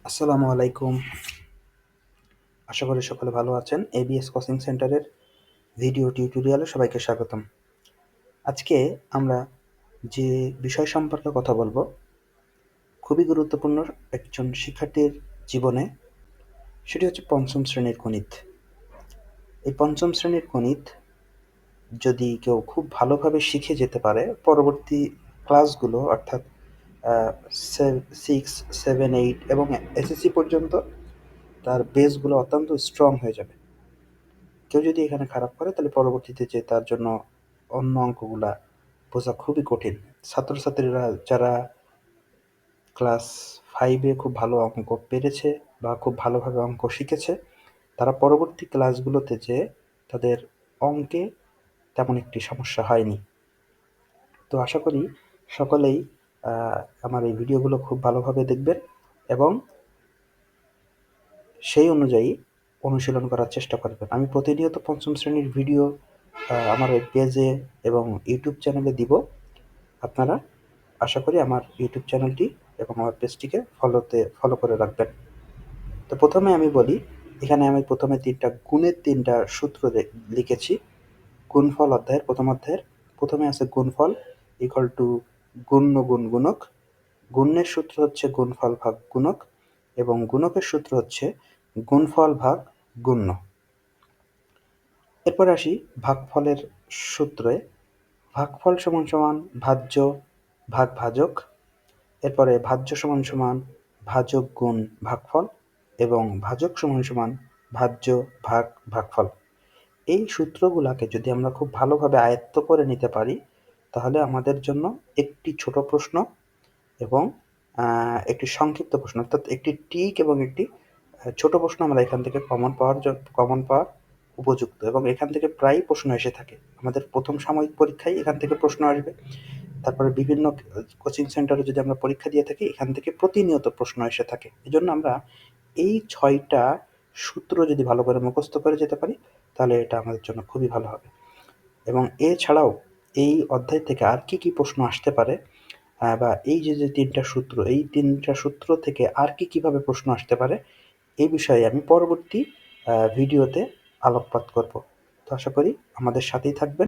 আসসালামু আলাইকুম। আশা করি সকলে ভালো আছেন। এবিএস কোচিং সেন্টারের ভিডিও টিউটোরিয়ালে সবাইকে স্বাগতম। আজকে আমরা যে বিষয় সম্পর্কে কথা বলবো খুবই গুরুত্বপূর্ণ একজন শিক্ষার্থীর জীবনে, সেটি হচ্ছে পঞ্চম শ্রেণীর গণিত। এই পঞ্চম শ্রেণীর গণিত যদি কেউ খুব ভালোভাবে শিখে যেতে পারে, পরবর্তী ক্লাসগুলো অর্থাৎ 6, 7, 8 এবং এসএসসি পর্যন্ত তার বেসগুলো অত্যন্ত স্ট্রং হয়ে যাবে। কেউ যদি এখানে খারাপ করে তাহলে পরবর্তীতে যে তার জন্য অন্য অঙ্কগুলা বোঝা খুবই কঠিন। ছাত্রছাত্রীরা যারা ক্লাস 5-এ খুব ভালো অঙ্ক পেরেছে বা খুব ভালোভাবে অঙ্ক শিখেছে, তারা পরবর্তী ক্লাসগুলোতে যেয়ে তাদের অঙ্কে তেমন একটি সমস্যা হয়নি। তো আশা করি সকলেই আমার এই ভিডিওগুলো খুব ভালোভাবে দেখবেন এবং সেই অনুযায়ী অনুশীলন করার চেষ্টা করবেন। আমি প্রতিনিয়ত পঞ্চম শ্রেণীর ভিডিও আমার ওই পেজে এবং ইউটিউব চ্যানেলে দিব। আপনারা আশা করি আমার ইউটিউব চ্যানেলটি এবং আমার পেজটিকে ফলো করে রাখবেন। তো প্রথমে আমি বলি, এখানে আমি প্রথমে গুণের 3টা সূত্র লিখেছি। গুণফল অধ্যায়ের প্রথম অধ্যায়ের প্রথমে আছে গুণফল ইকুয়াল টু গুণ্য গুণ গুণক। গুণ্যের সূত্র হচ্ছে গুণফল ভাগ গুণক এবং গুণকের সূত্র হচ্ছে গুণফল ভাগ গুণ্য। এরপর আসি ভাগফলের সূত্রে। ভাগফল সমান সমান ভাজ্য ভাগ ভাজক। এরপরে ভাজ্য সমান সমান ভাজক গুণ ভাগফল এবং ভাজক সমান সমান ভাজ্য ভাগ ভাগফল। এই সূত্রগুলাকে যদি আমরা খুব ভালোভাবে আয়ত্ত করে নিতে পারি, তাহলে আমাদের জন্য একটি ছোট প্রশ্ন এবং একটি সংক্ষিপ্ত প্রশ্ন, অর্থাৎ একটি টিক এবং একটি ছোট প্রশ্ন আমরা এখান থেকে কমন পাওয়ার উপযুক্ত এবং এখান থেকে প্রায়ই প্রশ্ন এসে থাকে। আমাদের প্রথম সাময়িক পরীক্ষায় এখান থেকে প্রশ্ন আসবে। তারপরে বিভিন্ন কোচিং সেন্টারে যদি আমরা পরীক্ষা দিয়ে থাকি, এখান থেকে প্রতিনিয়ত প্রশ্ন এসে থাকে। এজন্য আমরা এই 6টা সূত্র যদি ভালো করে মুখস্থ করে যেতে পারি, তাহলে এটা আমাদের জন্য খুবই ভালো হবে। এবং এছাড়াও এই অধ্যায় থেকে আর কি প্রশ্ন আসতে পারে, বা এই যে 3টা সূত্র, এই 3টা সূত্র থেকে আর কিভাবে প্রশ্ন আসতে পারে, এই বিষয়ে আমি পরবর্তী ভিডিওতে আলোকপাত করব। তো আশা করি আমাদের সাথেই থাকবেন।